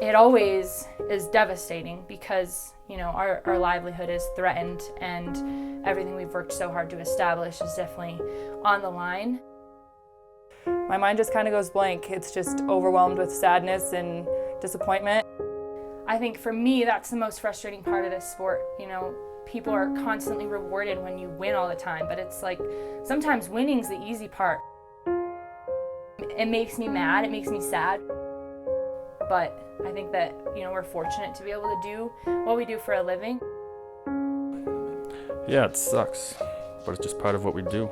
it always is devastating because, you know, our livelihood is threatened and everything we've worked so hard to establish is definitely on the line. My mind just kind of goes blank. It's just overwhelmed with sadness and disappointment. I think for me, that's the most frustrating part of this sport. You know, people are constantly rewarded when you win all the time, but it's like sometimes winning's the easy part. It makes me mad, it makes me sad, but I think that, you know, we're fortunate to be able to do what we do for a living. Yeah, it sucks, but it's just part of what we do.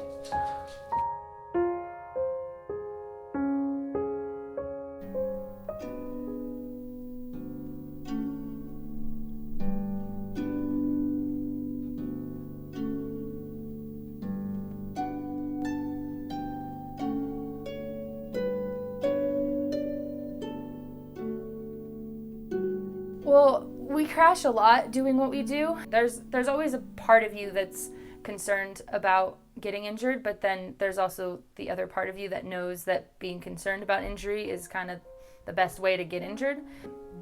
Well, we crash a lot doing what we do. There's always a part of you that's concerned about getting injured, but then there's also the other part of you that knows that being concerned about injury is kind of the best way to get injured.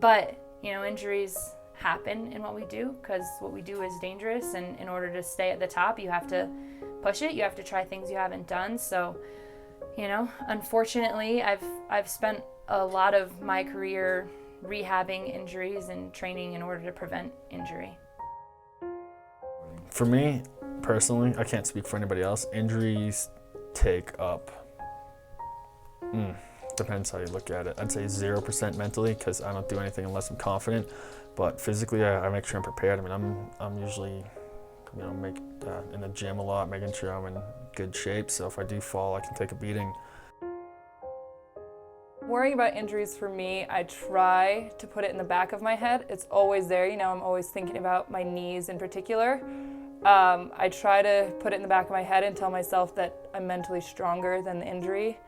But, you know, injuries happen in what we do because what we do is dangerous, and in order to stay at the top, you have to push it. You have to try things you haven't done. So, you know, unfortunately, I've spent a lot of my career rehabbing injuries and training in order to prevent injury. For me, personally, I can't speak for anybody else, injuries take up, depends how you look at it. I'd say 0% mentally, because I don't do anything unless I'm confident, but physically I make sure I'm prepared. I mean, I'm usually, you know, in the gym a lot, making sure I'm in good shape, so if I do fall, I can take a beating. Worrying about injuries for me, I try to put it in the back of my head. It's always there, you know, I'm always thinking about my knees in particular. I try to put it in the back of my head and tell myself that I'm mentally stronger than the injury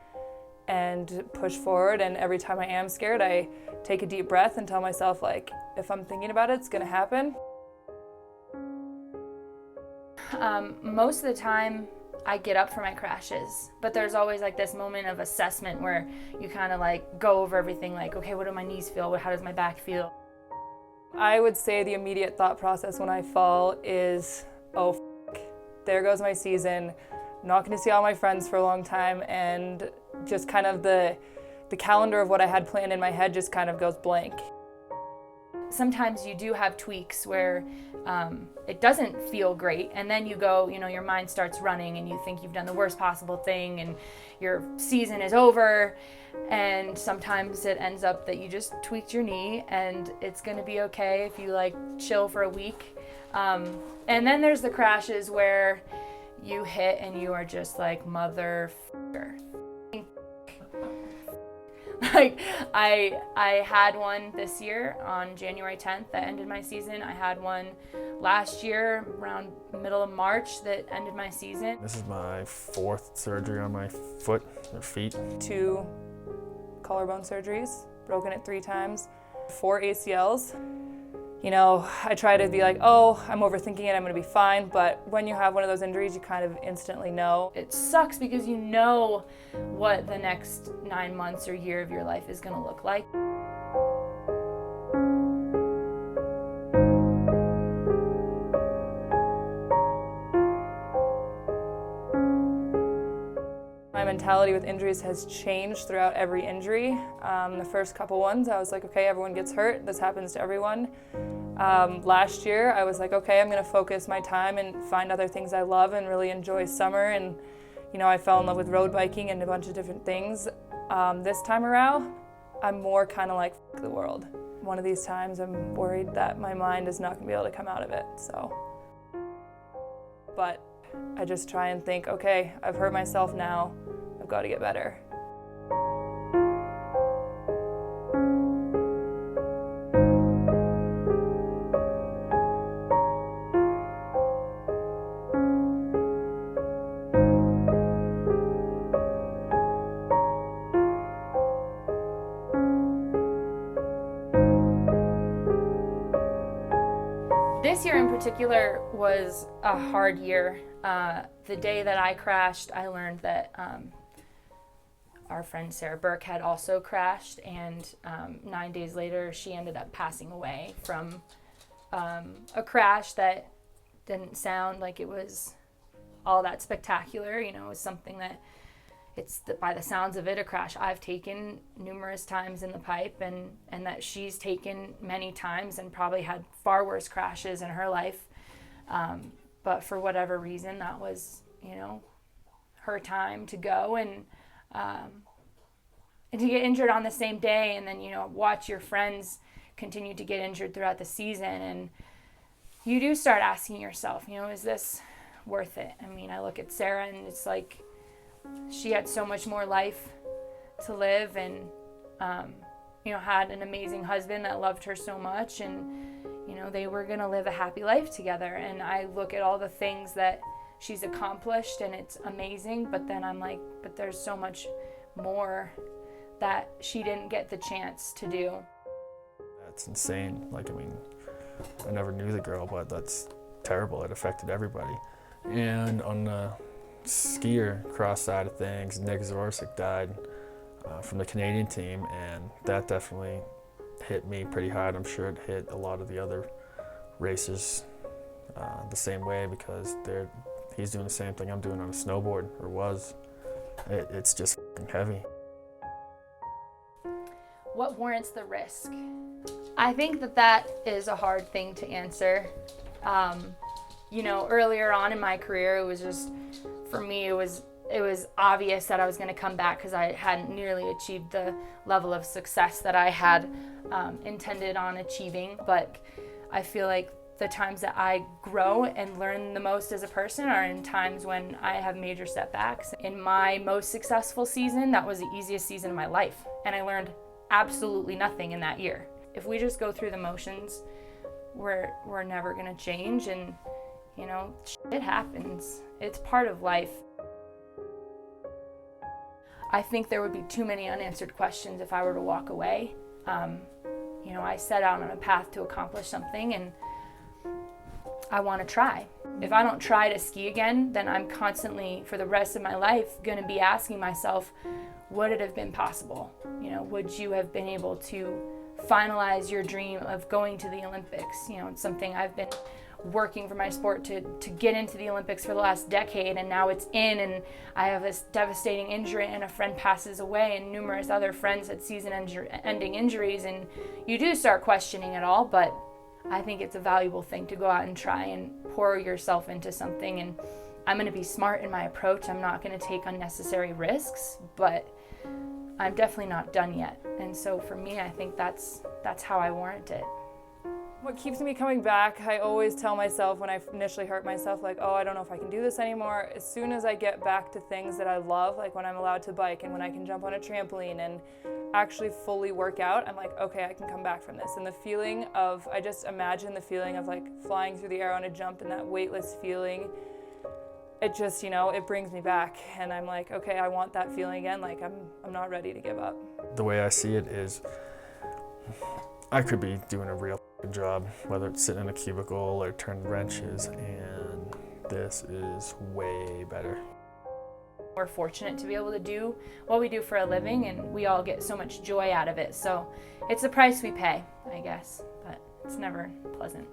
and push forward. And every time I am scared, I take a deep breath and tell myself, like, if I'm thinking about it, it's gonna happen. Most of the time, I get up for my crashes, but there's always like this moment of assessment where you kind of like go over everything, like, okay, what do my knees feel? How does my back feel? I would say the immediate thought process when I fall is, oh, there goes my season. I'm not going to see all my friends for a long time, and just kind of the calendar of what I had planned in my head just kind of goes blank. Sometimes you do have tweaks where it doesn't feel great, and then you go, you know, your mind starts running and you think you've done the worst possible thing and your season is over, and sometimes it ends up that you just tweaked your knee and it's going to be okay if you like chill for a week. And then there's the crashes where you hit and you are just like, motherfucker. Like, I had one this year on January 10th that ended my season. I had one last year around middle of March that ended my season. This is my 4th surgery on my foot or feet. 2 collarbone surgeries, broken it 3 times, 4 ACLs. You know, I try to be like, oh, I'm overthinking it, I'm gonna be fine, but when you have one of those injuries, you kind of instantly know. It sucks because you know what the next 9 months or year of your life is gonna look like. My mentality with injuries has changed throughout every injury. The first couple ones, I was like, okay, everyone gets hurt, this happens to everyone. Last year, I was like, okay, I'm gonna focus my time and find other things I love and really enjoy summer. And, you know, I fell in love with road biking and a bunch of different things. This time around, I'm more kind of like, f*** the world. One of these times, I'm worried that my mind is not gonna be able to come out of it, so. But I just try and think, okay, I've hurt myself now, I've got to get better. This year in particular was a hard year. The day that I crashed, I learned that our friend Sarah Burke had also crashed, and 9 days later she ended up passing away from a crash that didn't sound like it was all that spectacular. You know, it was something that by the sounds of it, a crash I've taken numerous times in the pipe, and that she's taken many times and probably had far worse crashes in her life. But for whatever reason, that was, you know, her time to go, and to get injured on the same day, and then, you know, watch your friends continue to get injured throughout the season. And you do start asking yourself, you know, is this worth it? I mean, I look at Sarah and it's like she had so much more life to live, and, you know, had an amazing husband that loved her so much, and, you know, they were going to live a happy life together. And I look at all the things that she's accomplished, and it's amazing, but then I'm like, but there's so much more that she didn't get the chance to do. That's insane. Like, I mean, I never knew the girl, but that's terrible. It affected everybody. And on the skier cross side of things, Nick Zorsic died from the Canadian team, and that definitely hit me pretty hard. I'm sure it hit a lot of the other racers the same way, because he's doing the same thing I'm doing on a snowboard, or was. It's just heavy. What warrants the risk? I think that is a hard thing to answer. You know, earlier on in my career, it was just, for me, it was obvious that I was going to come back, because I hadn't nearly achieved the level of success that I had intended on achieving. But I feel like the times that I grow and learn the most as a person are in times when I have major setbacks. In my most successful season, that was the easiest season of my life, and I learned absolutely nothing in that year. If we just go through the motions, we're never going to change, and, you know, it happens. It's part of life. I think there would be too many unanswered questions if I were to walk away. You know, I set out on a path to accomplish something, and I want to try. If I don't try to ski again, then I'm constantly, for the rest of my life, going to be asking myself, would it have been possible? You know, would you have been able to finalize your dream of going to the Olympics? You know, it's something I've been working for my sport to get into the Olympics for the last decade, and now it's in, and I have this devastating injury, and a friend passes away, and numerous other friends had season-ending injuries, and you do start questioning it all. But I think it's a valuable thing to go out and try and pour yourself into something, and I'm going to be smart in my approach. I'm not going to take unnecessary risks, but I'm definitely not done yet. And so for me, I think that's how I warrant it. What keeps me coming back, I always tell myself when I initially hurt myself, like, oh, I don't know if I can do this anymore. As soon as I get back to things that I love, like when I'm allowed to bike and when I can jump on a trampoline and actually fully work out, I'm like, okay, I can come back from this. And the feeling of, I just imagine the feeling of like flying through the air on a jump, and that weightless feeling, it just, you know, it brings me back. And I'm like, okay, I want that feeling again. Like I'm not ready to give up. The way I see it is, I could be doing a real job, whether it's sitting in a cubicle or turning wrenches, and this is way better. We're fortunate to be able to do what we do for a living, and we all get so much joy out of it. So it's the price we pay, I guess, but it's never pleasant.